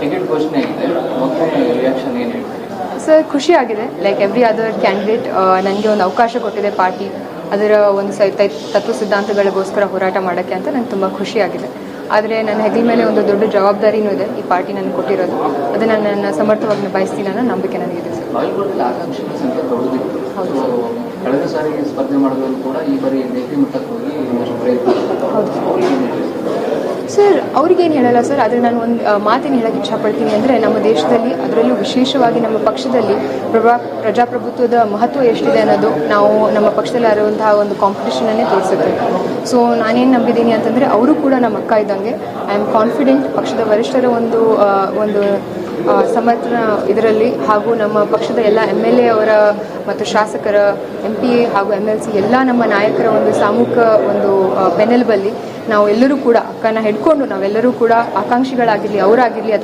Ticket ಘೋಷಣೆ ಆಗಿದೆ, reaction ಏನು ಹೇಳ್ತೀರಿ? ಸರ್, ಖುಷಿ ಆಗಿದೆ. ಲೈಕ್ ಎವ್ರಿ ಅದರ್ ಕ್ಯಾಂಡಿಡೇಟ್ ನನಗೆ ಒಂದು ಅವಕಾಶ ಕೊಟ್ಟಿದೆ ಪಾರ್ಟಿ, ಅದರ ಒಂದು ತತ್ವ ಸಿದ್ಧಾಂತಗಳಿಗೋಸ್ಕರ ಹೋರಾಟ ಮಾಡೋಕ್ಕೆ ಅಂತ ನಂಗೆ ತುಂಬ ಖುಷಿಯಾಗಿದೆ. ಆದರೆ ನನ್ನ ಹೆಗಲ ಮೇಲೆ ಒಂದು ದೊಡ್ಡ ಜವಾಬ್ದಾರಿನೂ ಇದೆ. ಈ ಪಾರ್ಟಿ ನನಗೆ ಕೊಟ್ಟಿರೋದು, ಅದನ್ನು ನಾನು ಸಮರ್ಥವಾಗಿ ನಿಭಾಯಿಸ್ತೀನಿ ಅನ್ನೋ ನಂಬಿಕೆ ನನಗಿದೆ ಸರ್. ಬಾಗಲಕೋಟೆಯಲ್ಲಿ ಆಕಾಂಕ್ಷಿಗಳ ಸಂಖ್ಯೆ ದೊಡ್ಡದಿತ್ತು. ಕಳೆದ ಸಾರಿಗೆ ಸ್ಪರ್ಧೆ ಮಾಡಿದ್ರು ಕೂಡ ಈ ಬಾರಿ ದೆಹಲಿ ಮಟ್ಟಕ್ಕೆ ಹೋಗಿ ಒಂದಷ್ಟು ಪ್ರಯತ್ನ. ಸರ್, ಅವ್ರಿಗೇನು ಹೇಳಲ್ಲ ಸರ್, ಆದರೆ ನಾನು ಒಂದು ಮಾತೇನು ಹೇಳೋಕ್ಕೆ ಇಷ್ಟಪಡ್ತೀನಿ ಅಂದರೆ, ನಮ್ಮ ದೇಶದಲ್ಲಿ ಅದರಲ್ಲೂ ವಿಶೇಷವಾಗಿ ನಮ್ಮ ಪಕ್ಷದಲ್ಲಿ ಪ್ರಜಾಪ್ರಭುತ್ವದ ಮಹತ್ವ ಎಷ್ಟಿದೆ ಅನ್ನೋದು ನಾವು ನಮ್ಮ ಪಕ್ಷದಲ್ಲಿ ಇರುವಂತಹ ಒಂದು ಕಾಂಪಿಟೇಷನನ್ನೇ ತೋರಿಸುತ್ತೆ. ಸೊ ನಾನೇನು ನಂಬಿದ್ದೀನಿ ಅಂತಂದರೆ, ಅವರು ಕೂಡ ನಮ್ಮ ಅಕ್ಕ ಇದ್ದಂಗೆ. ಐ ಆಮ್ ಕಾನ್ಫಿಡೆಂಟ್ ಪಕ್ಷದ ವರಿಷ್ಠರ ಒಂದು ಸಮರ್ಥನ ಇದರಲ್ಲಿ, ಹಾಗೂ ನಮ್ಮ ಪಕ್ಷದ ಎಲ್ಲ MLA ಅವರ ಮತ್ತು ಶಾಸಕರ MP ಹಾಗೂ MLC ಎಲ್ಲ ನಮ್ಮ ನಾಯಕರ ಒಂದು ಸಾಮೂಹಿಕ ಒಂದು ಬೆನ್ನೆಲುಬಲ್ಲಿ ನಾವೆಲ್ಲರೂ ಕೂಡ ಅಕ್ಕನ ಹಿಡ್ಕೊಂಡು ನಾವೆಲ್ಲರೂ ಕೂಡ ಆಕಾಂಕ್ಷಿಗಳಾಗಿರಲಿ, ಅವರಾಗಿರಲಿ ಅಥವಾ